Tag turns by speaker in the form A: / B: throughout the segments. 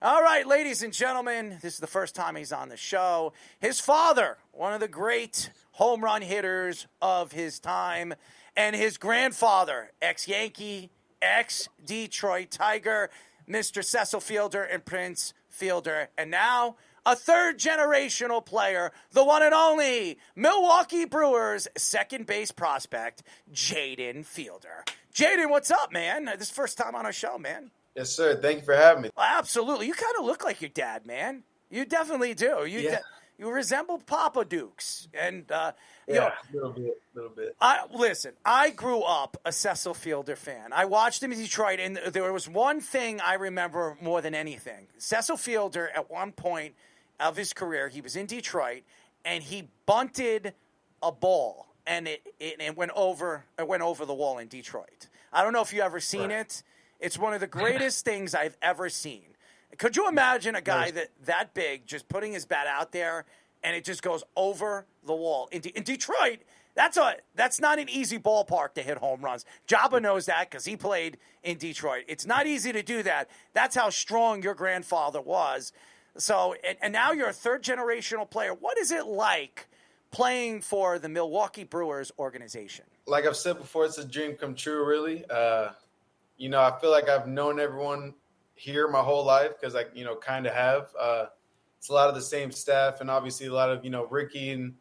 A: All right, ladies and gentlemen, this is the first time he's on the show. His father, one of the great home run hitters of his time, and his grandfather, ex-Yankee, ex-Detroit Tiger, Mr. Cecil Fielder and Prince Fielder. And now, a third-generational player, the one and only Milwaukee Brewers second base prospect, Jaydn Fielder. Jaydn, what's up, man? This is the first time on our show, man.
B: Yes, sir. Thank you for having me.
A: Absolutely. You kind of look like your dad, man. You definitely do. You resemble Papa Dukes. And,
B: a little bit.
A: Listen, I grew up a Cecil Fielder fan. I watched him in Detroit, and there was one thing I remember more than anything. Cecil Fielder, at one point of his career, he was in Detroit, and he bunted a ball, and it went over the wall in Detroit. I don't know if you ever seen it. It's one of the greatest things I've ever seen. Could you imagine a guy that big just putting his bat out there and it just goes over the wall? In Detroit, that's not an easy ballpark to hit home runs. Jabba knows that because he played in Detroit. It's not easy to do that. That's how strong your grandfather was. So, and now you're a third-generational player. What is it like playing for the Milwaukee Brewers organization?
B: Like I've said before, it's a dream come true, really. I feel like I've known everyone here my whole life because I, kind of have. It's a lot of the same staff and obviously a lot of, Ricky and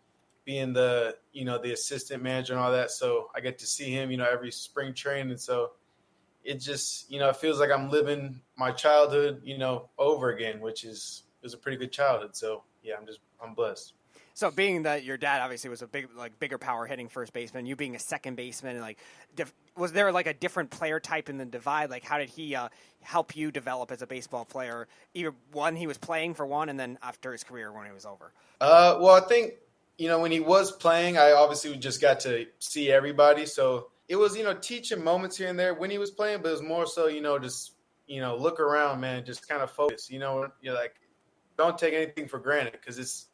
B: being the, the assistant manager and all that. So I get to see him, every spring training. And so it just, it feels like I'm living my childhood, over again, which it was a pretty good childhood. So, yeah, I'm blessed.
C: So being that your dad obviously was a bigger power hitting first baseman, you being a second baseman, and was there like a different player type in the divide? Like how did he help you develop as a baseball player? Either one, he was playing for one, and then after his career when it was over.
B: Well, I think when he was playing, I obviously just got to see everybody. So it was teaching moments here and there when he was playing, but it was more so just look around, man, just kind of focus. You're like don't take anything for granted because it's.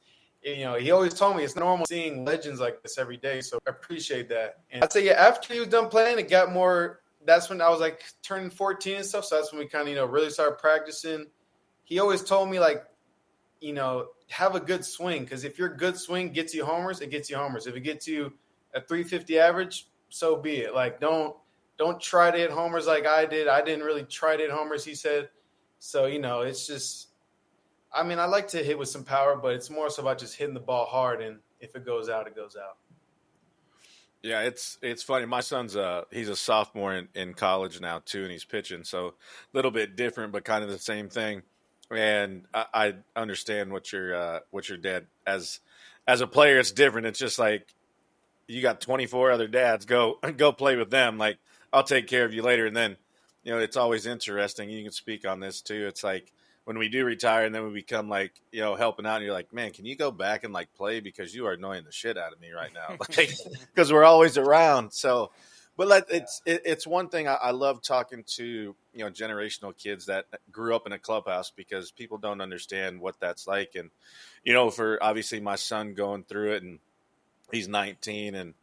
B: He always told me it's normal seeing legends like this every day. So I appreciate that. And I'd say, after he was done playing, it got more – that's when I was, turning 14 and stuff. So that's when we kind of, really started practicing. He always told me, have a good swing because if your good swing gets you homers, it gets you homers. If it gets you a 350 average, so be it. Don't try to hit homers like I did. I didn't really try to hit homers, he said. So, it's just – I mean, I like to hit with some power, but it's more so about just hitting the ball hard, and if it goes out, it goes out.
D: Yeah, it's funny. My son's he's a sophomore in college now too, and he's pitching, so a little bit different, but kind of the same thing. And I understand what your dad as a player, it's different. It's just like you got 24 other dads. Go play with them. Like I'll take care of you later, and then it's always interesting. You can speak on this too. It's like. When we do retire and then we become helping out and you're like, man, can you go back and play because you are annoying the shit out of me right now. Because we're always around. So, but it's one thing I love talking to, generational kids that grew up in a clubhouse because people don't understand what that's like. And, for obviously my son going through it and he's 19 and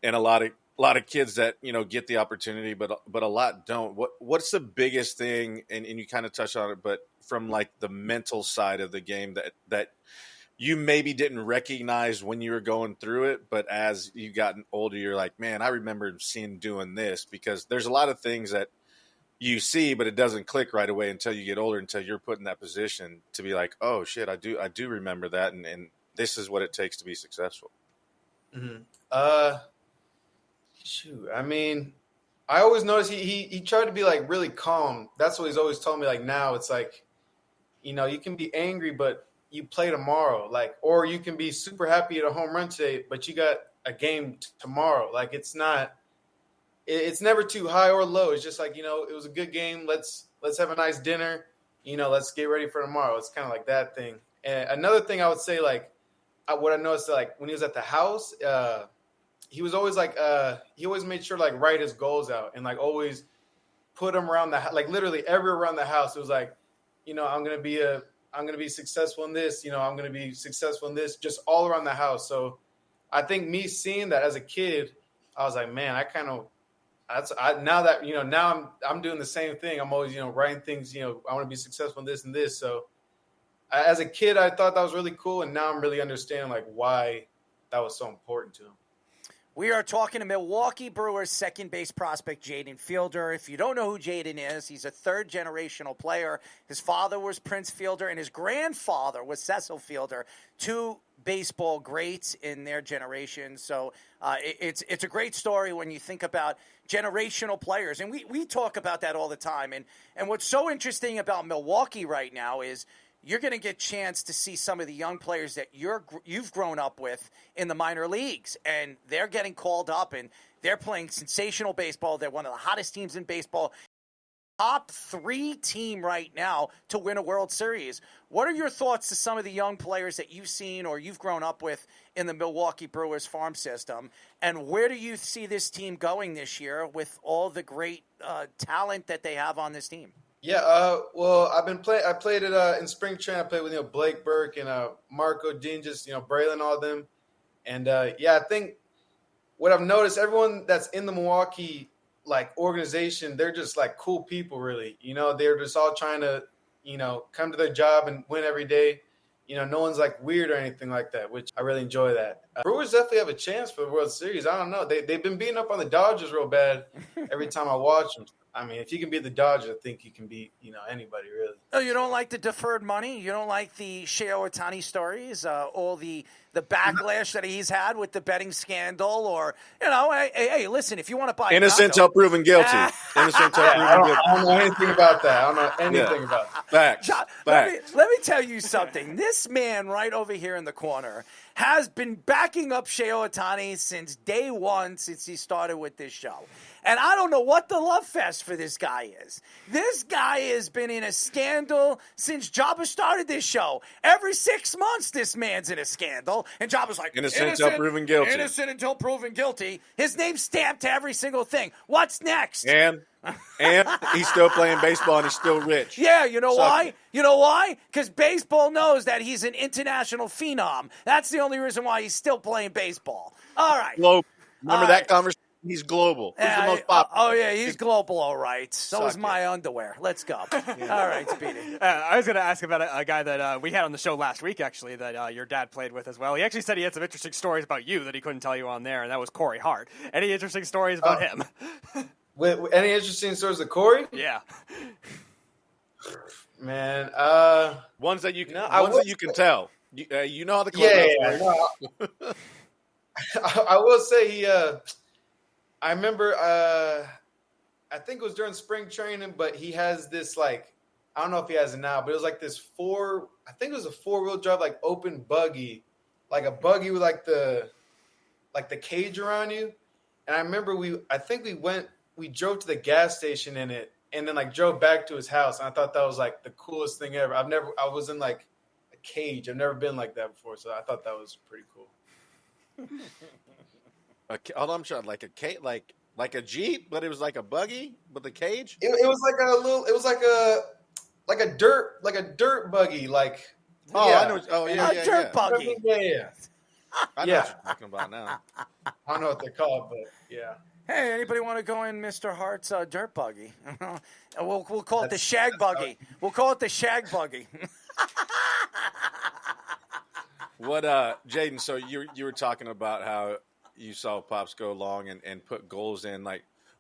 D: a lot of kids that, get the opportunity, but a lot don't. What's the biggest thing, and you kind of touched on it, but from the mental side of the game that you maybe didn't recognize when you were going through it, but as you gotten older, you're like, man, I remember seeing doing this because there's a lot of things that you see, but it doesn't click right away until you get older, until you're put in that position to be like, oh shit, I do remember that. And this is what it takes to be successful.
B: Mm-hmm. Shoot, I mean, I always noticed he tried to be really calm. That's what he's always told me. Now it's you can be angry, but you play tomorrow. Or you can be super happy at a home run today, but you got a game tomorrow. It's never too high or low. It's just it was a good game. Let's have a nice dinner. Let's get ready for tomorrow. It's kind of like that thing. And another thing I would say, what I noticed, when he was at the house, he was always he always made sure to write his goals out and always put them around the literally everywhere around the house. It was I'm gonna be successful in this. I'm gonna be successful in this. Just all around the house. So I think me seeing that as a kid, I was like, man, I kind of now that now I'm doing the same thing. I'm always writing things. I want to be successful in this and this. So as a kid, I thought that was really cool, and now I'm really understanding like why that was so important to him.
A: We are talking to Milwaukee Brewers second base prospect Jaydn Fielder. If you don't know who Jaydn is, he's a third-generational player. His father was Prince Fielder, and his grandfather was Cecil Fielder, two baseball greats in their generation. So it's a great story when you think about generational players. And we talk about that all the time. And what's so interesting about Milwaukee right now is you're going to get a chance to see some of the young players that you've grown up with in the minor leagues, and they're getting called up, and they're playing sensational baseball. They're one of the hottest teams in baseball, top 3 team right now to win a World Series. What are your thoughts to some of the young players that you've seen or you've grown up with in the Milwaukee Brewers farm system, and where do you see this team going this year with all the great talent that they have on this team?
B: Yeah, well, I played it in spring training. I played with Blake Burke and Marco Dean, just Braylon, all of them, and I think what I've noticed, everyone that's in the Milwaukee organization, they're just cool people, really. They're just all trying to come to their job and win every day. No one's weird or anything like that, which I really enjoy that. Brewers definitely have a chance for the World Series. I don't know, they've been beating up on the Dodgers real bad every time I watch them. I mean, if you can beat the Dodgers, I think you can beat, anybody, really.
A: Oh, you don't like the deferred money? You don't like the Shohei Ohtani stories? All the backlash that he's had with the betting scandal? Or, hey, listen, if you want to buy
D: innocent till proven guilty. Innocent till proven guilty.
B: I don't know anything about that. I don't know anything about that.
D: Facts.
A: Let me tell you something. This man right over here in the corner has been backing up Shohei Ohtani since day one, since he started with this show. And I don't know what the love fest for this guy is. This guy has been in a scandal since Jabba started this show. Every 6 months, this man's in a scandal. And Jabba's like,
D: innocent until proven guilty.
A: Innocent until proven guilty. His name's stamped to every single thing. What's next?
D: And he's still playing baseball and he's still rich.
A: Yeah, you know why? You know why? Because baseball knows that he's an international phenom. That's the only reason why he's still playing baseball. All right.
D: Remember that conversation? He's global. He's the most popular.
A: Oh, yeah, he's global, all right. So is my underwear. Let's go. All right, Speedy.
C: I was going to ask about a guy that we had on the show last week, actually, that your dad played with as well. He actually said he had some interesting stories about you that he couldn't tell you on there, and that was Corey Hart. Any interesting stories about him?
B: Any interesting stories of Corey?
C: Yeah.
B: Man,
D: ones that you can tell. You know how the clubhouse works.
B: No. I will say I remember, I think it was during spring training, but he has this I don't know if he has it now, but it was this I think it was a 4-wheel drive open buggy, a buggy with the cage around you. And I remember we drove to the gas station in it, and then drove back to his house. And I thought that was the coolest thing ever. I was in a cage. I've never been like that before, so I thought that was pretty cool.
D: Hold on, I'm sure like a Jeep, but it was like a buggy with a cage.
B: It was like a dirt buggy,
D: I know. Oh yeah,
A: a dirt buggy.
B: Yeah.
D: I know what you're talking about now.
B: I don't know what they're called, but yeah.
A: Hey, anybody want to go in Mr. Hart's dirt buggy? we'll call it the shag buggy. We'll call it the shag buggy.
D: What, Jaydn? So you were talking about how you saw Pops go along and put goals in.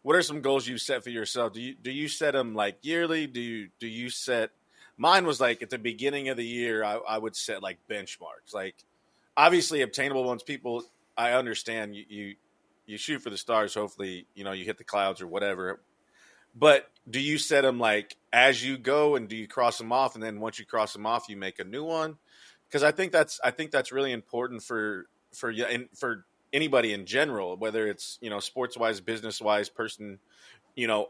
D: What are some goals you set for yourself? Do you set them yearly? Do you set? Mine was at the beginning of the year. I would set benchmarks, obviously obtainable ones. People, I understand you shoot for the stars. Hopefully, you hit the clouds or whatever. But do you set them as you go, and do you cross them off, and then once you cross them off, you make a new one? Because I think that's really important for you and for anybody in general, whether it's sports wise, business wise, person,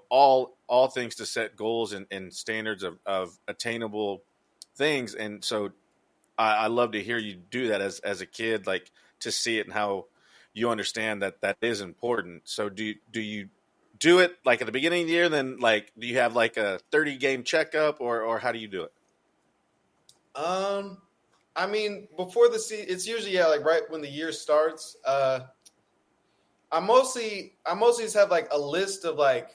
D: all things to set goals and standards of attainable things. And so I love to hear you do that as a kid, to see it and how you understand that is important. So do you do it at the beginning of the year? Then do you have a 30-game checkup or how do you do it?
B: I mean, before the season, it's usually right when the year starts. I mostly just have like a list of like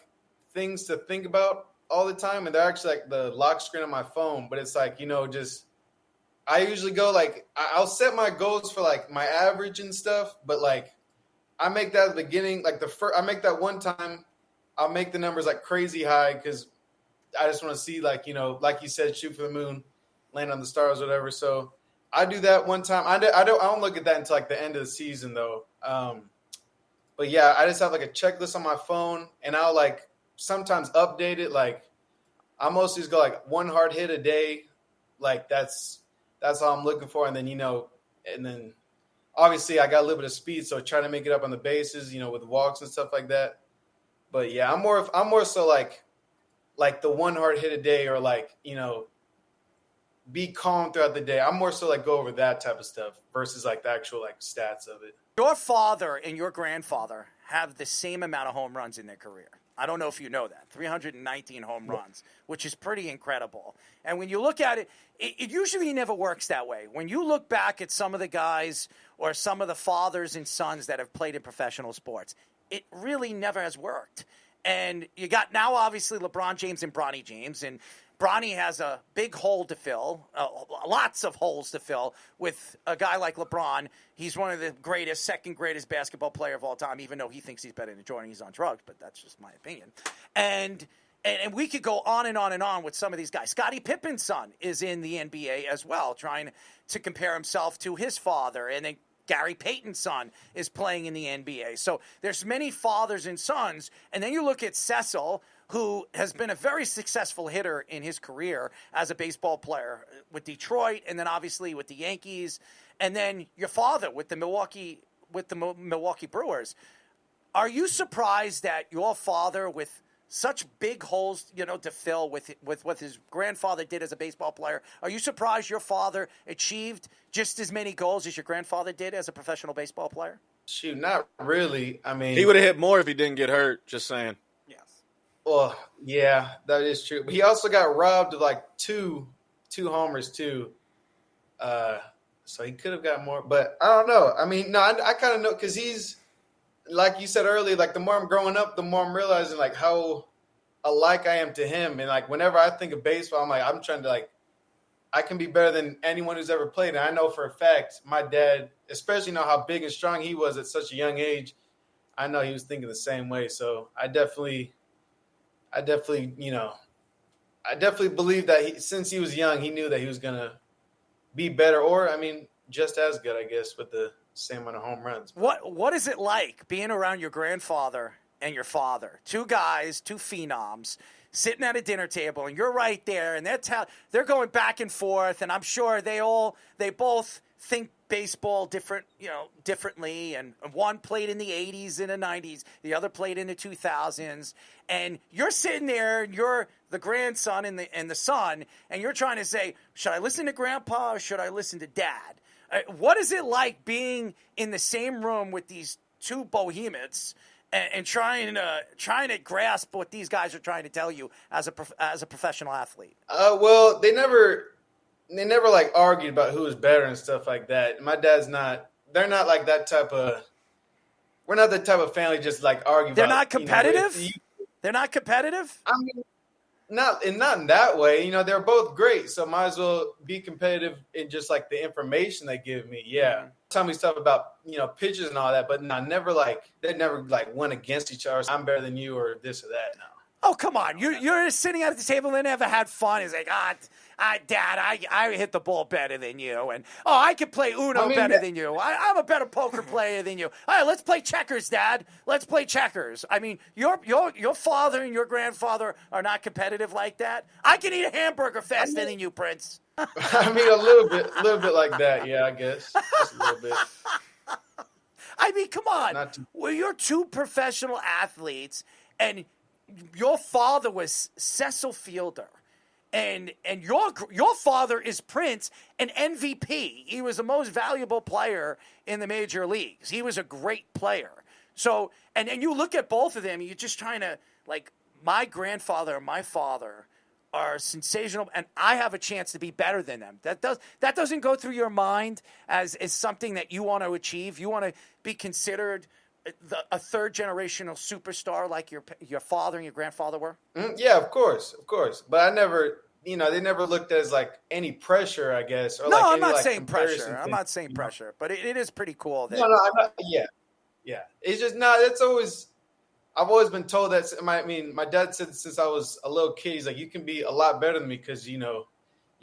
B: things to think about all the time, and they're actually like the lock screen on my phone. But it's like, just I usually go like I'll set my goals for like my average and stuff, but like I make that at the beginning, like I make that one time, I'll make the numbers like crazy high because I just want to see like like you said, shoot for the moon, land on the stars, whatever. So I do that one time. I don't look at that until like the end of the season though. But yeah, I just have like a checklist on my phone, and I'll like sometimes update it. Like I mostly just go like one hard hit a day. Like that's all I'm looking for. And then, and then obviously I got a little bit of speed, so try to make it up on the bases, with walks and stuff like that. But yeah, I'm more so like the one hard hit a day, or like, be calm throughout the day. I'm more so like go over that type of stuff versus like the actual like stats of it.
A: Your father and your grandfather have the same amount of home runs in their career. I don't know if you know that. 319 home runs, which is pretty incredible. And when you look at it, it usually never works that way. When you look back at some of the guys or some of the fathers and sons that have played in professional sports, it really never has worked. And you got now obviously LeBron James and Bronny James, and Bronny has a big hole to fill, lots of holes to fill with a guy like LeBron. He's one of the greatest, second greatest basketball player of all time, even though he thinks he's better than Jordan. He's on drugs, but that's just my opinion. And we could go on and on and on with some of these guys. Scottie Pippen's son is in the NBA as well, trying to compare himself to his father. And then Gary Payton's son is playing in the NBA. So there's many fathers and sons. And then you look at Cecil, who has been a very successful hitter in his career as a baseball player with Detroit, and then obviously with the Yankees, and then your father with the Milwaukee Brewers. Are you surprised that your father, with such big holes, to fill with what his grandfather did as a baseball player, are you surprised your father achieved just as many goals as your grandfather did as a professional baseball player?
B: Shoot, not really. I mean,
D: He would have hit more if he didn't get hurt. Just saying.
B: Well, yeah, that is true. But he also got robbed of like two homers too. So he could have got more, but I don't know. I mean, no, I kind of know because he's, like you said earlier, like the more I'm growing up, the more I'm realizing like how alike I am to him. And like whenever I think of baseball, I'm trying to like, I can be better than anyone who's ever played. And I know for a fact my dad, especially how big and strong he was at such a young age, I know he was thinking the same way. So I definitely believe that since he was young, he knew that he was going to be better, or, just as good, I guess, with the same amount of home runs.
A: What is it like being around your grandfather and your father? Two guys, two phenoms, sitting at a dinner table, and you're right there, and they're going back and forth, and I'm sure they both think baseball differently, and one played in the 80s and the 90s, the other played in the 2000s, and you're sitting there, and you're the grandson and the son, and you're trying to say, should I listen to grandpa or should I listen to dad? What is it like being in the same room with these two behemoths and trying to grasp what these guys are trying to tell you as a professional athlete?
B: Well, they never like argued about who was better and stuff like that. My dad's they're not like that type of, we're not the type of family just like argue.
A: They're not competitive? They're not competitive?
B: I mean, not in that way. They're both great, so might as well be competitive in just like the information they give me. Yeah. Tell me stuff about, pitches and all that, but they never like went against each other. I'm better than you or this or that. No.
A: Oh, come on. You're sitting at the table and never had fun. It's like, Dad, I hit the ball better than you. And, I can play Uno better than you. I'm a better poker player than you. All right, let's play checkers, Dad. Let's play checkers. Your father and your grandfather are not competitive like that. I can eat a hamburger faster than you, Prince.
B: A little bit like that. Yeah, I guess. Just a little bit.
A: Come on. Well, you're two professional athletes, and your father was Cecil Fielder, and your father is Prince, an MVP. He was the most valuable player in the major leagues. He was a great player. So, and you look at both of them, you're just trying to, like, my grandfather and my father are sensational, and I have a chance to be better than them. That doesn't go through your mind as something that you want to achieve. You want to be considered a third generational superstar like your father and your grandfather were?
B: Yeah, of course. But I never, they never looked at as like any pressure, I guess, or
A: No,
B: like
A: I'm
B: any
A: not
B: like
A: saying
B: comparison
A: pressure. I'm
B: thing,
A: not saying pressure, but it is pretty cool. That,
B: No, I'm not. Yeah. It's just no. It's always. I've always been told that. My dad said since I was a little kid, he's like, you can be a lot better than me because you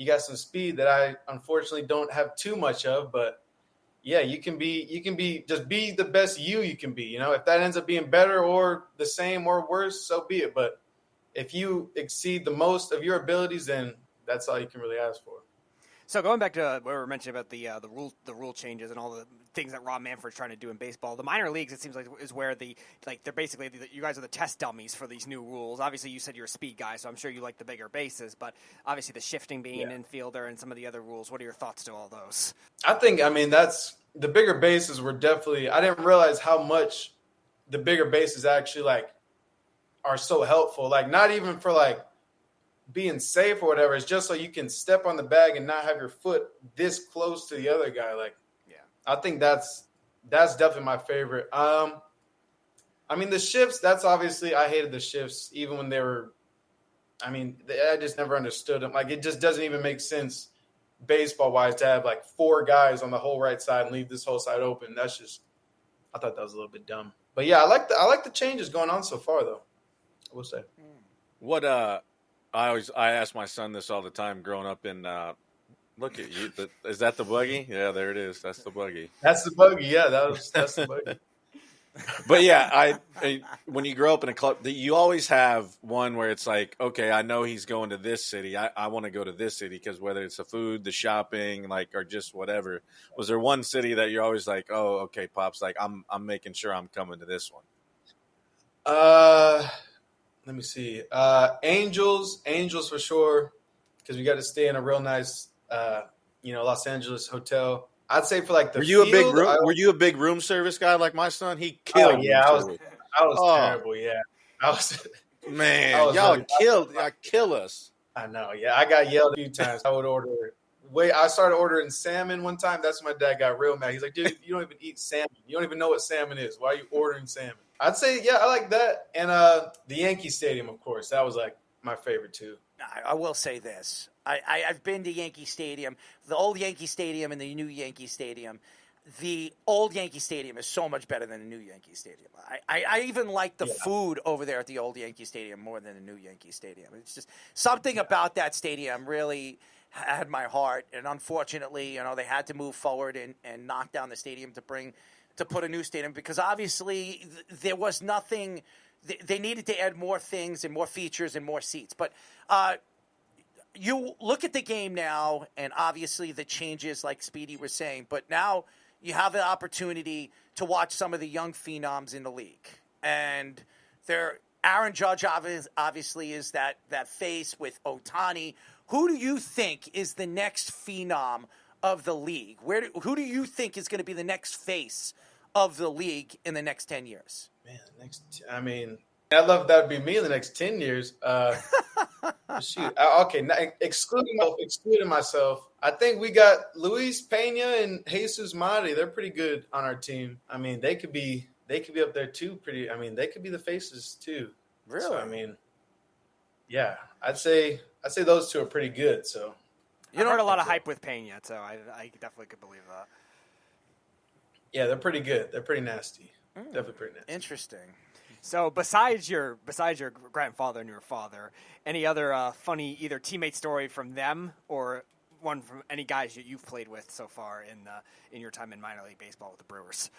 B: got some speed that I unfortunately don't have too much of. But yeah, you can be just be the best you can be. If that ends up being better or the same or worse, so be it. But if you exceed the most of your abilities, then that's all you can really ask for.
C: So going back to what we were mentioning about the rule changes and all the things that Rob Manfred's trying to do in baseball, the minor leagues, it seems like, is where they're basically you guys are the test dummies for these new rules. Obviously, you said you're a speed guy, so I'm sure you like the bigger bases. But obviously, the shifting being infielder and some of the other rules. What are your thoughts to all those?
B: I think that's the bigger bases were definitely. I didn't realize how much the bigger bases actually are so helpful. Like not even for being safe or whatever. It's just so you can step on the bag and not have your foot this close to the other guy. I think that's definitely my favorite. The shifts, that's obviously, I hated the shifts even when they were, I just never understood them. It just doesn't even make sense baseball wise to have 4 guys on the whole right side and leave this whole side open. That's just, I thought that was a little bit dumb. But yeah, I like the changes going on so far though. I will say.
D: What, I ask my son this all the time growing up in look at you. Is that the buggy? Yeah, there it is. That's the buggy.
B: That's the buggy. Yeah, that's the buggy.
D: But yeah, when you grow up in a club, you always have one where it's like, okay, I know he's going to this city. I want to go to this city because whether it's the food, the shopping, or just whatever. Was there one city that you're always like, oh, okay, Pops, I'm making sure I'm coming to this one?
B: Let me see. Angels for sure, because we got to stay in a real nice, Los Angeles hotel. I'd say for the
D: were you
B: field,
D: a big room? Were you a big room service guy like my son? He killed.
B: Oh yeah, I was terrible. Yeah, I was.
D: Man, y'all kill us.
B: I know. Yeah, I got yelled a few times. I would order. I started ordering salmon one time. That's when my dad got real mad. He's like, dude, you don't even eat salmon. You don't even know what salmon is. Why are you ordering salmon? I'd say, yeah, I like that. And the Yankee Stadium, of course. That was my favorite too.
A: I will say this. I've been to Yankee Stadium, the old Yankee Stadium and the new Yankee Stadium. The old Yankee Stadium is so much better than the new Yankee Stadium. I even like the food over there at the old Yankee Stadium more than the new Yankee Stadium. It's just something about that stadium really had my heart. And unfortunately, they had to move forward and knock down the stadium to put a new stadium because obviously there was nothing. They needed to add more things and more features and more seats. But you look at the game now, and obviously the changes, like Speedy was saying. But now you have the opportunity to watch some of the young phenoms in the league, and Aaron Judge obviously is that face with Ohtani. Who do you think is the next phenom of the league? Who do you think is going to be the next face of the league in the next 10 years?
B: Man, I'd love that would be me in the next 10 years. Shoot. Okay, now, excluding myself, I think we got Luis Pena and Jesus Mari. They're pretty good on our team. They could be up there too. They could be the faces too.
A: Really?
B: So, yeah, I'd say those two are pretty good. So
C: I've heard a lot of hype with Pena, so I definitely could believe that.
B: Yeah, they're pretty good. They're pretty nasty. Definitely pretty nasty.
A: Interesting.
C: So besides your grandfather and your father, any other funny either teammate story from them or one from any guys that you've played with so far in your time in minor league baseball with the Brewers?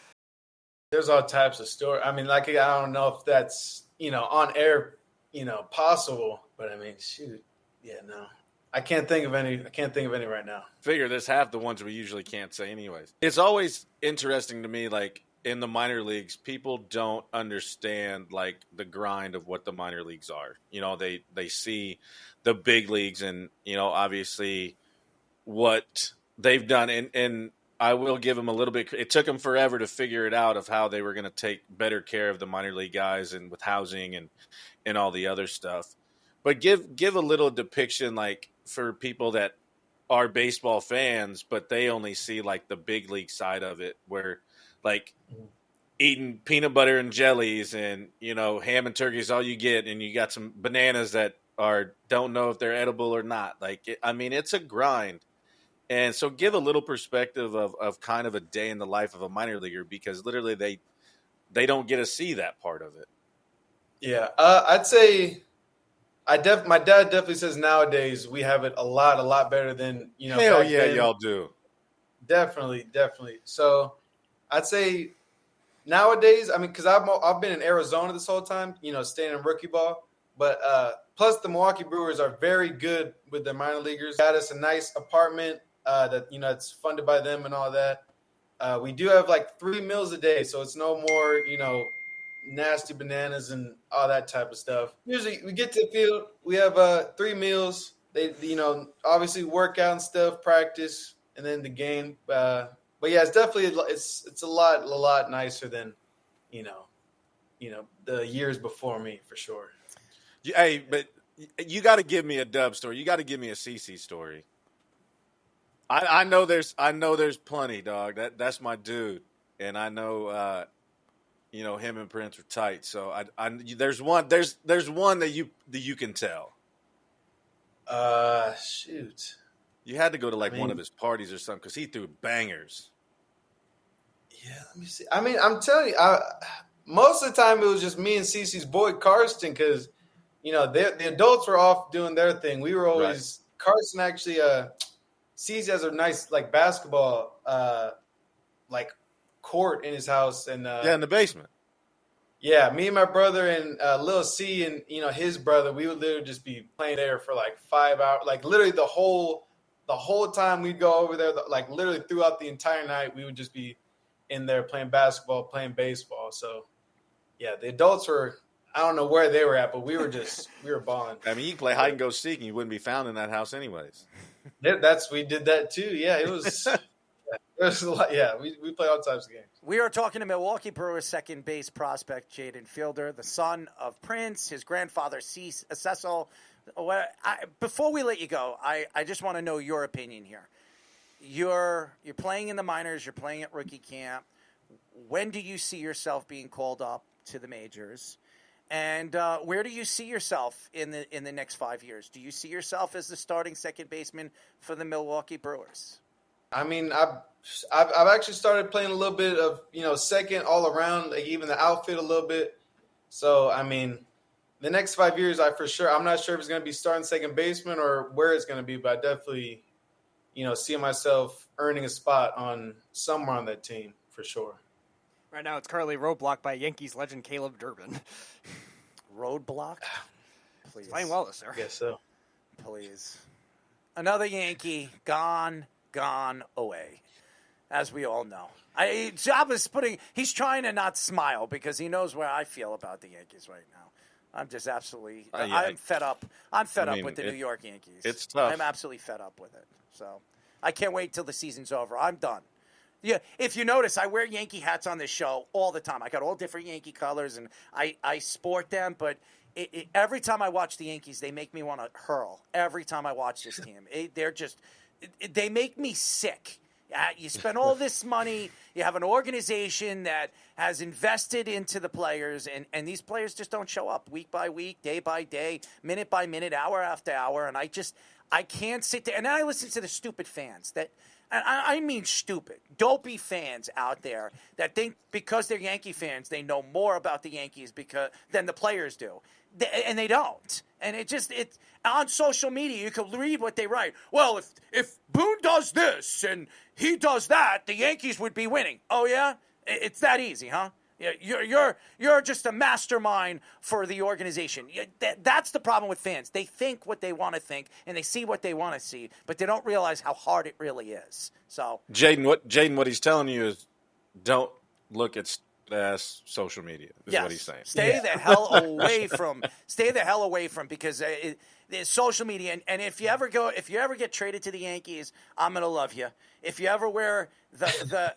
B: There's all types of stories. I don't know if that's on air, possible, but shoot, yeah, no. I can't think of any right now.
D: Figure there's half the ones we usually can't say anyways. It's always interesting to me, in the minor leagues, people don't understand the grind of what the minor leagues are. They see the big leagues and, obviously what they've done. And I will give them a little bit. It took them forever to figure it out of how they were going to take better care of the minor league guys and with housing and all the other stuff. But give a little depiction, for people that are baseball fans, but they only see the big league side of it where eating peanut butter and jellies and, ham and turkey is all you get. And you got some bananas that don't know if they're edible or not. It's a grind. And so give a little perspective of kind of a day in the life of a minor leaguer, because literally they don't get to see that part of it.
B: Yeah. I'd say my dad definitely says nowadays we have it a lot better than,
D: Hell
B: back
D: yeah,
B: then.
D: y'all do.
B: Definitely. So I'd say nowadays, because I've been in Arizona this whole time, staying in rookie ball. But plus the Milwaukee Brewers are very good with their minor leaguers. Got us a nice apartment that, it's funded by them and all that. We do have 3 meals a day, so it's no more, nasty bananas and all that type of stuff. Usually we get to the field, we have 3 meals. They, obviously work out and stuff, practice, and then the game. But yeah, it's definitely it's a lot nicer than, the years before me, for sure.
D: Hey, but you got to give me a Dub story. You got to give me a CC story. I know there's plenty, dog. That's my dude, and I know him and Prince were tight. So there's one that you can tell.
B: Shoot.
D: You had to go to one of his parties or something because he threw bangers.
B: Yeah, let me see. I'm telling you, most of the time it was just me and Cece's boy Karsten, because the adults were off doing their thing. We were always Carson actually. Cece has a nice basketball court in his house, and
D: in the basement.
B: Yeah, me and my brother and Lil C and his brother, we would literally just be playing there for 5 hours. Literally the whole time we'd go over there, literally throughout the entire night, we would just be in there playing basketball, playing baseball. So yeah, the adults were, I don't know where they were at, but we were balling.
D: You can play hide and go seek and you wouldn't be found in that house anyways.
B: We did that too. Yeah, it was. It was a lot. Yeah, we play all types of games.
A: We are talking to Milwaukee Brewers second base prospect Jaydn Fielder, the son of Prince, his grandfather Cecil. Before we let you go, I just want to know your opinion here. You're playing in the minors. You're playing at rookie camp. When do you see yourself being called up to the majors? And where do you see yourself in the next 5 years? Do you see yourself as the starting second baseman for the Milwaukee Brewers?
B: I've actually started playing a little bit of second all around, even the outfield a little bit. So the next 5 years, I'm not sure if it's going to be starting second baseman or where it's going to be, but I definitely see myself earning a spot on somewhere on that team for sure.
C: Right now, it's currently roadblocked by Yankees legend Caleb Durbin.
A: Roadblock? Please.
C: He's playing well this year.
B: I guess so.
A: Please. Another Yankee gone away, as we all know. He's trying to not smile because he knows where I feel about the Yankees right now. I'm just absolutely, I'm fed up. I'm fed up with the New York Yankees.
D: It's tough.
A: I'm absolutely fed up with it. So I can't wait till the season's over. I'm done. Yeah, if you notice, I wear Yankee hats on this show all the time. I got all different Yankee colors, and I sport them. But every time I watch the Yankees, they make me want to hurl. Every time I watch this team, they make me sick. You spend all this money. You have an organization that has invested into the players, and these players just don't show up week by week, day by day, minute by minute, hour after hour. And I can't sit there. And then I listen to the stupid fans that – and I mean stupid, dopey fans out there that think because they're Yankee fans, they know more about the Yankees than the players do. And they don't. And it's on social media, you can read what they write. Well, if Boone does this and he does that, the Yankees would be winning. Oh, yeah? It's that easy, huh? You're just a mastermind for the organization. That's the problem with fans. They think what they want to think, and they see what they want to see, but they don't realize how hard it really is. So,
D: Jaydn, what he's telling you is, don't look at social media. Is what he's saying.
A: Stay the hell away from. Stay the hell away from because there's social media, and if you ever get traded to the Yankees, I'm gonna love you. If you ever wear the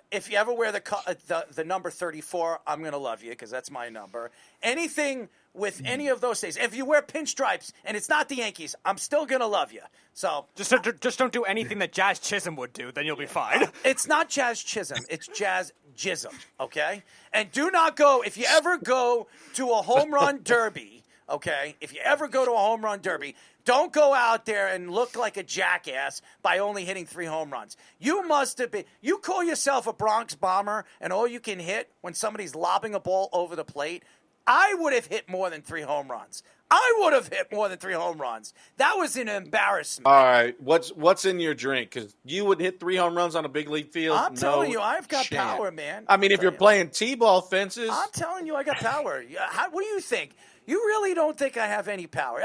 A: number 34, I'm gonna love you because that's my number. Anything with any of those things. If you wear pinstripes and it's not the Yankees, I'm still gonna love you. So
C: just don't do anything that Jazz Chisholm would do, then you'll be fine.
A: It's not Jazz Chisholm. It's Jazz jism, okay? And do not go, if you ever go to a home run derby, okay? If you ever go to a home run derby, don't go out there and look like a jackass by only hitting 3 home runs. You must have been, you call yourself a Bronx bomber and all you can hit when somebody's lobbing a ball over the plate. I would have hit more than 3 home runs. I would have hit more than 3 home runs. That was an embarrassment.
D: All right, what's in your drink? Because you would hit 3 home runs on a big league field.
A: I'm telling you, I've got power, man.
D: I mean, if you're playing T-ball fences.
A: I'm telling you, I got power. What do you think? You really don't think I have any power?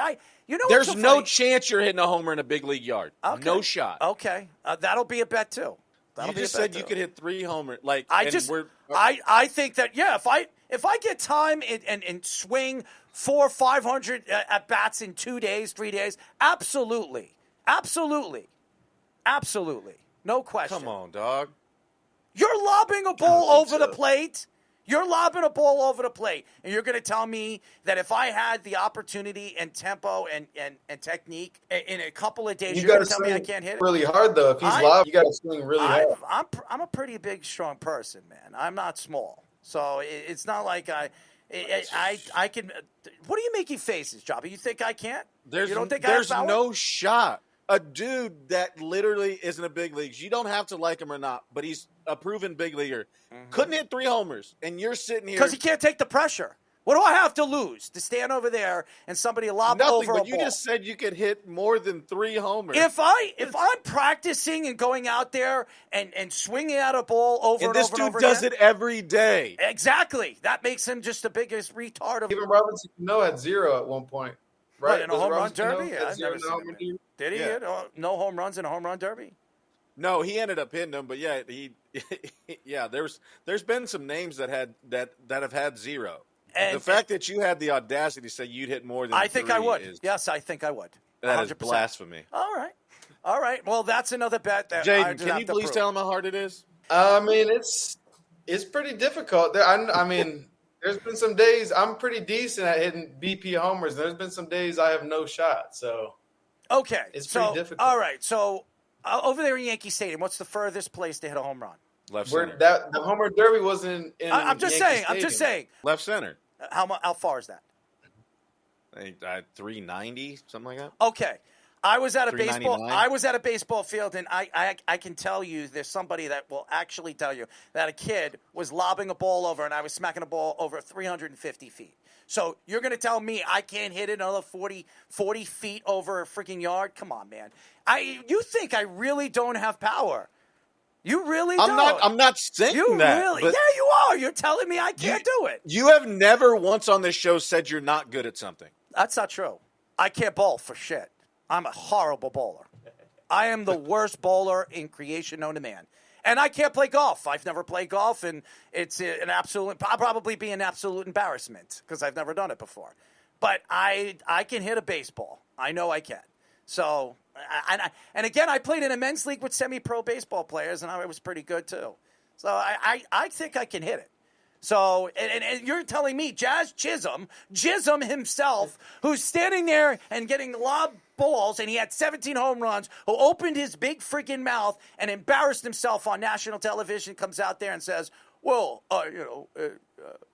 D: There's no chance you're hitting a homer in a big league yard.
A: Okay.
D: No shot.
A: Okay, that'll be a bet too.
D: You just said you could hit 3 homers.
A: I think that if I get time and swing 400 or 500 at bats in 2 days, 3 days, absolutely, no question.
D: Come on, dog.
A: You're lobbing a ball over the plate. You're lobbing a ball over the plate, and you're going to tell me that if I had the opportunity and tempo and technique in a couple of days, you're going to tell me I can't hit it?
B: Really hard, though. If he's lobbing, you got to swing really hard.
A: I'm a pretty big, strong person, man. I'm not small. So it's not like I can. What are you making faces, Jobby? You think I can't? You don't think
D: there's
A: I have power?
D: no shot. A dude that literally is in a big leagues, you don't have to like him or not, but he's a proven big leaguer. Couldn't hit 3 homers, and you're sitting here
A: because he can't take the pressure. What do I have to lose to stand over there and somebody lob over a ball?
D: But you just said you could hit more than 3 homers.
A: If I'm practicing and going out there and swinging out a ball over and over
D: this
A: and
D: dude
A: over
D: does
A: again,
D: it every day.
A: Exactly. That makes him just the biggest retard of.
B: Even Robinson Cano had 0 at one point, right?
A: In a home run derby?
B: Yeah,
A: I've never seen him. Did he hit no home runs in a home run derby?
D: No, he ended up hitting them, but there's been some names that have had 0. And the fact that you had the audacity to say you'd hit more than
A: I think I would.
D: Is,
A: yes, I think I would. 100%.
D: That is blasphemy.
A: All right. Well, that's another bet that
D: Jaydn, can you please tell him how hard it is?
B: I mean, it's pretty difficult. I mean, there's been some days I'm pretty decent at hitting BP homers. There's been some days I have no shot. So
A: okay,
B: it's pretty difficult.
A: All right, so over there in Yankee Stadium, what's the furthest place to hit a home run?
D: Left center.
B: The home run derby wasn't in.
A: I'm just saying.
D: Left center.
A: How far is that?
D: I think 390, something like that.
A: Okay. I was at a baseball field, and I can tell you there's somebody that will actually tell you that a kid was lobbing a ball over, and I was smacking a ball over 350 feet. So you're going to tell me I can't hit it another 40 feet over a freaking yard? Come on, man. You think I really don't have power. You really don't.
D: I'm not saying that.
A: Really? Yeah, you are. You're telling me I can't do it.
D: You have never once on this show said you're not good at something.
A: That's not true. I can't bowl for shit. I'm a horrible bowler. I am the worst bowler in creation known to man. And I can't play golf. I've never played golf, and it's I'll probably be an absolute embarrassment because I've never done it before. But I can hit a baseball. I know I can. So, and again, I played in a men's league with semi-pro baseball players, and I was pretty good too. So I think I can hit it. So, and you're telling me Jazz Chisholm himself, who's standing there and getting lob balls, and he had 17 home runs, who opened his big freaking mouth and embarrassed himself on national television, comes out there and says, well,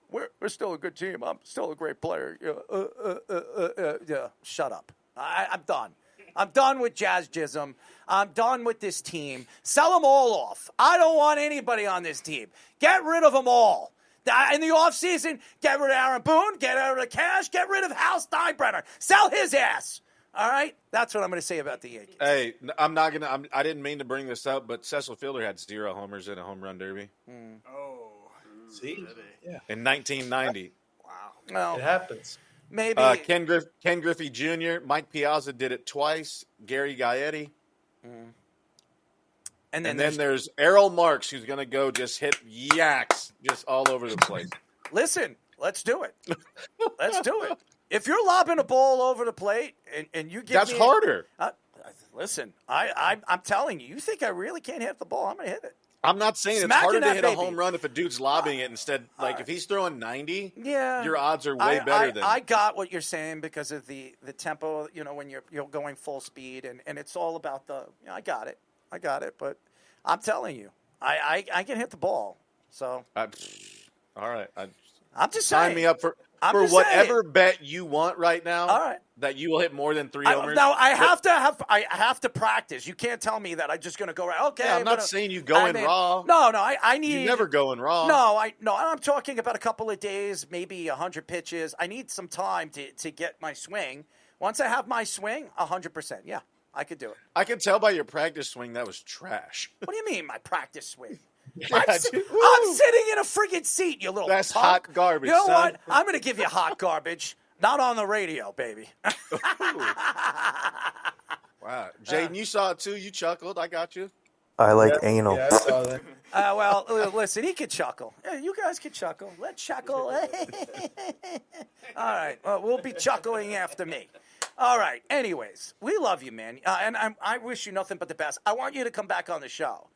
A: we're still a good team. I'm still a great player. Yeah, shut up. I'm done. I'm done with Jazz Chisholm. I'm done with this team. Sell them all off. I don't want anybody on this team. Get rid of them all. In the offseason, get rid of Aaron Boone, get rid of Cash, get rid of Hal Steinbrenner. Sell his ass. All right? That's what I'm going to say about the Yankees.
D: Hey, I didn't mean to bring this up, but Cecil Fielder had 0 homers in a home run derby.
C: Oh.
B: See? Yeah.
D: In 1990.
C: Wow.
A: Well,
B: It happens.
A: maybe.
D: Ken Griffey Jr., Mike Piazza did it twice, Gary Gaetti. And then there's Errol Marks, who's going to go just hit yaks just all over the place.
A: Listen, let's do it. Let's do it. If you're lobbing a ball over the plate and you give
D: That's harder.
A: Listen, I'm telling you, you think I really can't hit the ball? I'm going to hit it.
D: I'm not saying it's
A: Smacking
D: harder to
A: that
D: hit
A: baby.
D: a home run if a dude's lobbing it instead. Like if he's throwing 90,
A: Yeah,
D: your odds are way better than.
A: I got what you're saying because of the tempo. You know, when you're going full speed, and it's all about the. I got it. But I'm telling you, I can hit the ball. So
D: all right.
A: I'm just saying.
D: Sign me up for
A: just
D: whatever
A: saying.
D: bet you want right now.
A: All right.
D: That you will hit more than 3 homers.
A: Now I have to practice. You can't tell me that I'm just going to go right. Okay,
D: Yeah, I'm not saying you going raw.
A: No, I need.
D: You never going raw.
A: No, I'm talking about a couple of days, maybe 100 pitches. I need some time to get my swing. Once I have my swing, 100%. Yeah, I could do it.
D: I can tell by your practice swing that was trash.
A: What do you mean, my practice swing?
D: Yeah,
A: I'm sitting in a friggin' seat, you little
D: That's
A: punk.
D: hot garbage,
A: You know
D: son.
A: what? I'm going to give you hot garbage. Not on the radio, baby.
D: Wow. Jaydn, you saw it too. You chuckled. I got you.
E: I like anal.
B: Yeah, I saw that.
A: Well, listen, he could chuckle. Yeah, you guys could chuckle. Let's chuckle. All right. Well, we'll be chuckling after me. All right. Anyways, we love you, man. And I wish you nothing but the best. I want you to come back on the show.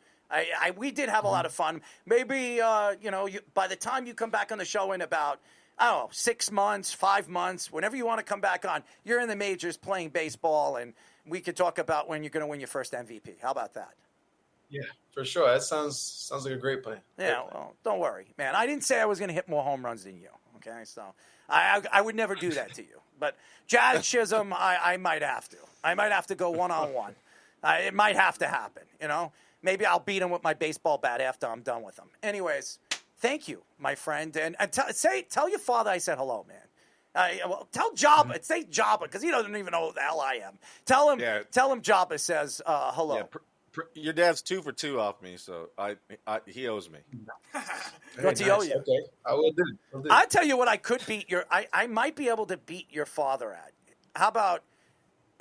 A: We did have a lot of fun. Maybe, by the time you come back on the show in about, 6 months, 5 months, whenever you want to come back on, you're in the majors playing baseball, and we could talk about when you're going to win your first MVP. How about that?
B: Yeah, for sure. That sounds like a great plan.
A: Yeah, well, don't worry, man. I didn't say I was going to hit more home runs than you, okay? So I would never do that to you. But Jazz Chisholm, I might have to. I might have to go one-on-one. It might have to happen, Maybe I'll beat him with my baseball bat after I'm done with him. Anyways, thank you, my friend. And tell your father I said hello, man. Tell Jabba. Say Jabba, because he doesn't even know who the hell I am. Tell him Jabba says hello.
D: Yeah, your dad's 2 for 2 off me, so he owes me.
A: What's he owe you?
B: Okay, I will do.
A: I tell you what, I could beat I might be able to beat your father at. How about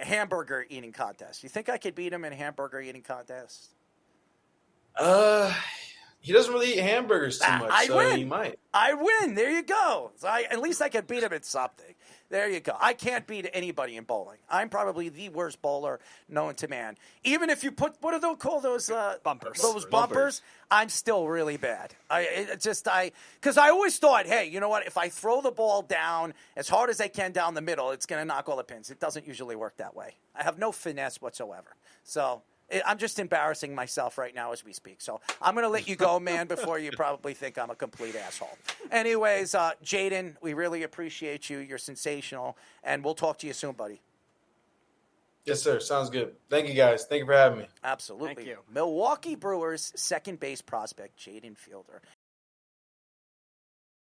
A: a hamburger eating contest? You think I could beat him in a hamburger eating contest?
B: He doesn't really eat hamburgers too much,
A: I
B: so
A: win.
B: he might.
A: I win. There you go. So at least I could beat him at something. There you go. I can't beat anybody in bowling. I'm probably the worst bowler known to man. Even if you put, what do they call those?
C: Bumpers.
A: Those bumpers. I'm still really bad. Because I always thought, hey, you know what? If I throw the ball down as hard as I can down the middle, it's going to knock all the pins. It doesn't usually work that way. I have no finesse whatsoever. So I'm just embarrassing myself right now as we speak. So I'm going to let you go, man, before you probably think I'm a complete asshole. Anyways, Jaydn, we really appreciate you. You're sensational. And we'll talk to you soon, buddy.
B: Yes, sir. Sounds good. Thank you, guys. Thank you for having me.
A: Absolutely.
C: Thank you.
A: Milwaukee Brewers second base prospect, Jaydn Fielder.